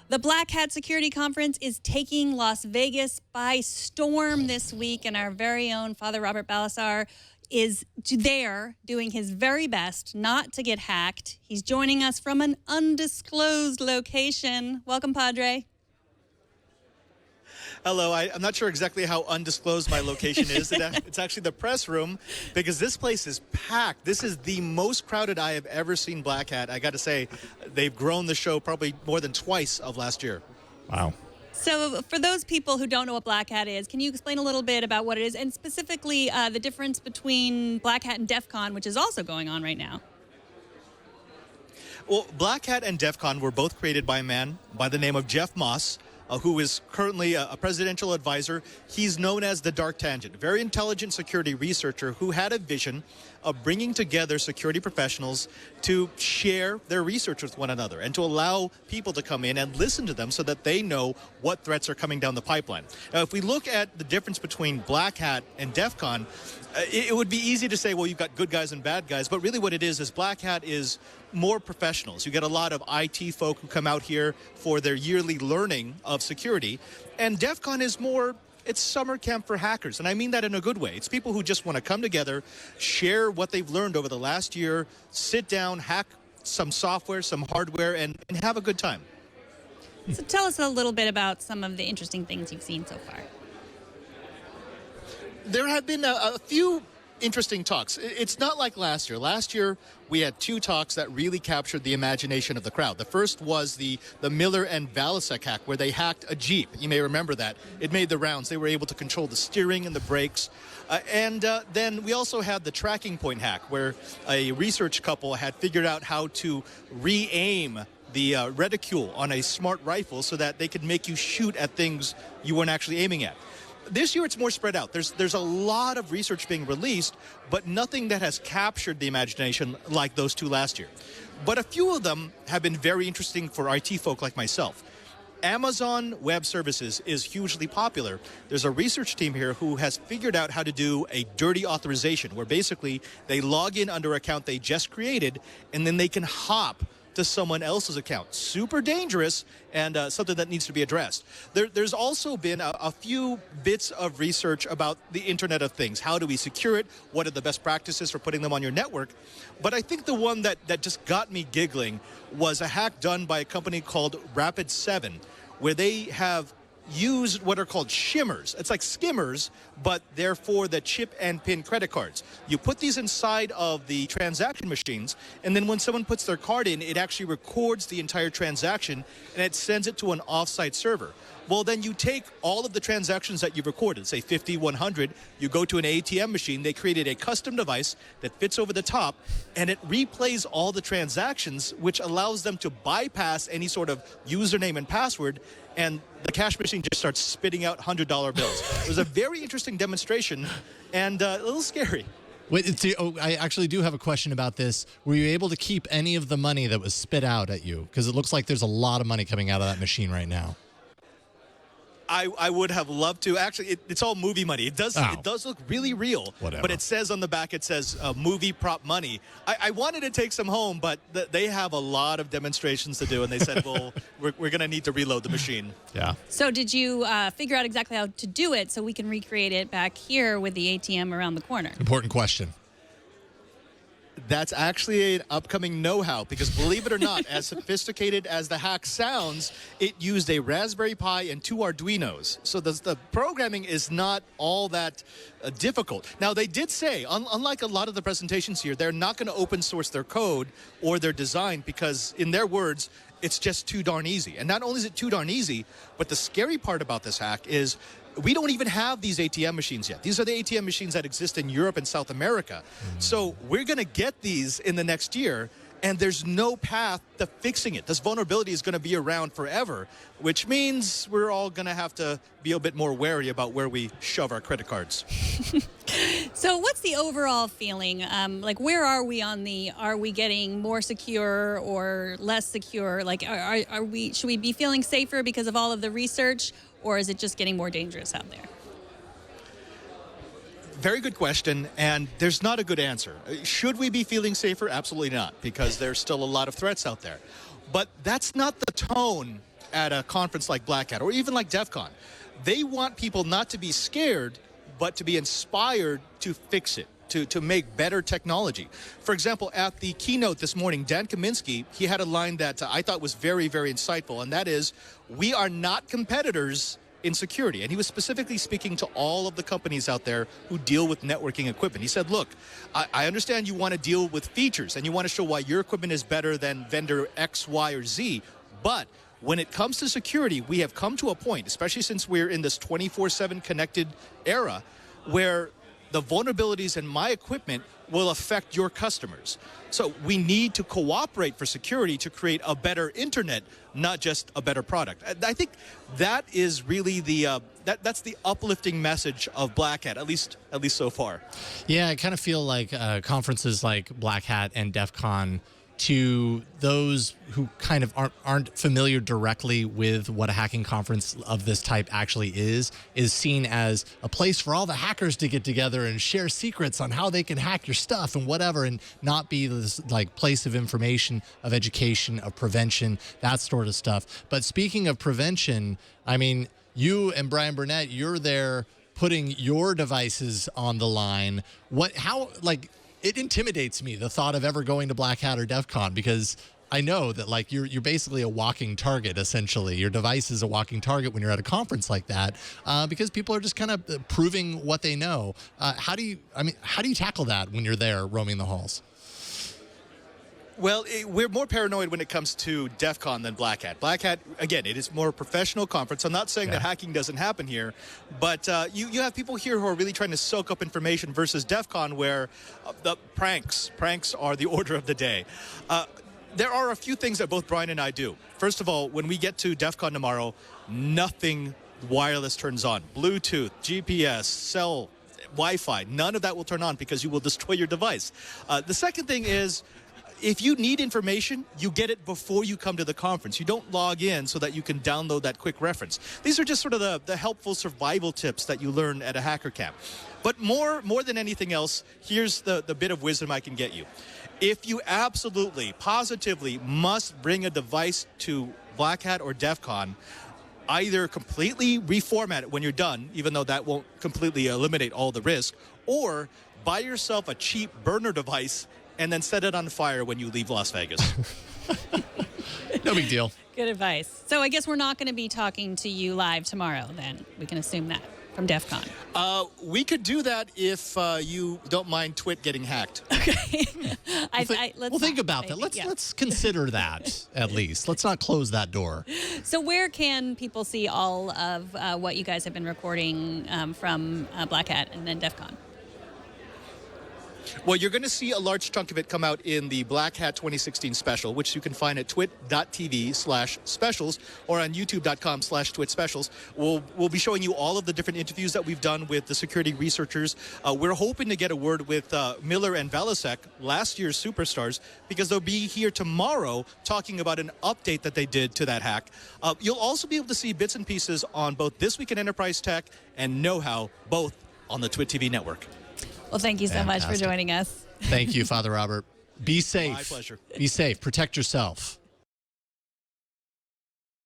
The Black Hat Security Conference is taking Las Vegas by storm this week, and our very own Father Robert Ballecer is there doing his very best not to get hacked. He's joining us from an undisclosed location. Welcome, Padre. Hello. I'm not sure exactly how undisclosed my location is. It's actually the press room because this place is packed. This is the most crowded I have ever seen Black Hat. I got to say, they've grown the show probably more than twice of last year. Wow. So for those people who don't know what Black Hat is, can you explain a little bit about what it is and specifically the difference between Black Hat and DEF CON, which is also going on right now? Well, Black Hat and DEF CON were both created by a man by the name of Jeff Moss, who is currently a presidential advisor. He's known as the Dark Tangent, a very intelligent security researcher who had a vision of bringing together security professionals to share their research with one another and to allow people to come in and listen to them so that they know what threats are coming down the pipeline. Now, if we look at the difference between Black Hat and DEF CON, it would be easy to say, well, you've got good guys and bad guys, but really what it is Black Hat is more professionals. You get a lot of IT folk who come out here for their yearly learning of security, and DEF CON is more, it's summer camp for hackers, and I mean that in a good way. It's people who just want to come together, share what they've learned over the last year, sit down, hack some software, some hardware, and have a good time. So tell us a little bit about some of the interesting things you've seen so far. There have been a few interesting talks. It's not like last year. Last year, we had two talks that really captured the imagination of the crowd. The first was the Miller and Ballecer hack, where they hacked a Jeep. You may remember that. It made the rounds. They were able to control the steering and the brakes. Then we also had the tracking point hack, where a research couple had figured out how to re-aim the reticule on a smart rifle so that they could make you shoot at things you weren't actually aiming at. This year, it's more spread out. There's a lot of research being released, but nothing that has captured the imagination like those two last year. But a few of them have been very interesting for IT folk like myself. Amazon Web Services is hugely popular. There's a research team here who has figured out how to do a dirty authorization, where basically they log in under an account they just created, and then they can hop to someone else's account. Super dangerous and something that needs to be addressed. There's also been a few bits of research about the Internet of Things. How do we secure it? What are the best practices for putting them on your network? But I think the one that just got me giggling was a hack done by a company called Rapid7, where they have used what are called shimmers. It's like skimmers, but they're for the chip and pin credit cards. You put these inside of the transaction machines, and then when someone puts their card in, it actually records the entire transaction, and it sends it to an off-site server. Well, then you take all of the transactions that you've recorded, say 50, 100, you go to an ATM machine, they created a custom device that fits over the top, and it replays all the transactions, which allows them to bypass any sort of username and password, and the cash machine just starts spitting out $100 bills. It was a very interesting demonstration and a little scary. Wait, I actually do have a question about this. Were you able to keep any of the money that was spit out at you? Because it looks like there's a lot of money coming out of that machine right now. I would have loved to. Actually, it's all movie money. It does look really real. Whatever. But it says on the back, it says movie prop money. I wanted to take some home, but they have a lot of demonstrations to do, and they said, well, we're going to need to reload the machine. Yeah. So did you figure out exactly how to do it so we can recreate it back here with the ATM around the corner? Important question. That's actually an upcoming know-how, because believe it or not, as sophisticated as the hack sounds, it used a Raspberry Pi and two Arduinos. So the programming is not all that difficult. Now, they did say, unlike a lot of the presentations here, they're not going to open source their code or their design because, in their words, it's just too darn easy. And not only is it too darn easy, but the scary part about this hack is we don't even have these ATM machines yet. These are the ATM machines that exist in Europe and South America. So we're going to get these in the next year, and there's no path to fixing it. This vulnerability is going to be around forever, which means we're all going to have to be a bit more wary about where we shove our credit cards. So what's the overall feeling? Like, where are we are we getting more secure or less secure? Like, should we be feeling safer because of all of the research, or is it just getting more dangerous out there? Very good question, and there's not a good answer. Should we be feeling safer? Absolutely not, because there's still a lot of threats out there. But that's not the tone at a conference like Black Hat or even like DEF CON, they want people not to be scared, but to be inspired to fix it, to make better technology. For example, at the keynote this morning, Dan Kaminsky, he had a line that I thought was very, very insightful, and that is, we are not competitors in security. And he was specifically speaking to all of the companies out there who deal with networking equipment. He said, look, I understand you want to deal with features and you want to show why your equipment is better than vendor X, Y, or Z, but when it comes to security, we have come to a point, especially since we're in this 24/7 connected era, where the vulnerabilities in my equipment will affect your customers. So we need to cooperate for security to create a better internet, not just a better product. I think that is really the that's the uplifting message of Black Hat, at least so far. Yeah, I kind of feel like conferences like Black Hat and DEF CON, to those who kind of aren't familiar directly with what a hacking conference of this type actually is seen as a place for all the hackers to get together and share secrets on how they can hack your stuff and whatever, and not be this like place of information, of education, of prevention, that sort of stuff. But speaking of prevention, I mean, you and Brian Burnett, you're there putting your devices on the line. It intimidates me, the thought of ever going to Black Hat or DEF CON, because I know that like you're basically a walking target, essentially. Your device is a walking target when you're at a conference like that, because people are just kind of proving what they know. How do you tackle that when you're there roaming the halls? Well, we're more paranoid when it comes to DEF CON than Black Hat. Black Hat, again, it is more a professional conference. I'm not saying that hacking doesn't happen here, but you have people here who are really trying to soak up information versus DEF CON, where the pranks are the order of the day. There are a few things that both Brian and I do. First of all, when we get to DEF CON tomorrow, nothing wireless turns on. Bluetooth, GPS, cell, Wi-Fi, none of that will turn on because you will destroy your device. The second thing is, if you need information, you get it before you come to the conference. You don't log in so that you can download that quick reference. These are just sort of the helpful survival tips that you learn at a hacker camp. But more than anything else, here's the bit of wisdom I can get you. If you absolutely, positively must bring a device to Black Hat or DEF CON, either completely reformat it when you're done, even though that won't completely eliminate all the risk, or buy yourself a cheap burner device and then set it on fire when you leave Las Vegas. No big deal. Good advice. So I guess we're not going to be talking to you live tomorrow then. We can assume that from DEF CON. We could do that if you don't mind TWiT getting hacked. Okay. We'll think about that. Let's consider that at least. Let's not close that door. So where can people see all of what you guys have been recording from Black Hat and then DEF CON? Well, you're going to see a large chunk of it come out in the Black Hat 2016 special, which you can find at twit.tv/specials or on youtube.com/twitspecials. We'll be showing you all of the different interviews that we've done with the security researchers. We're hoping to get a word with Miller and Ballecer, last year's superstars, because they'll be here tomorrow talking about an update that they did to that hack. You'll also be able to see bits and pieces on both This Week in Enterprise Tech and Know-How, both on the TWiT TV network. Well, thank you so much for joining us. Thank you, Father Robert. Be safe. My pleasure. Be safe. Protect yourself.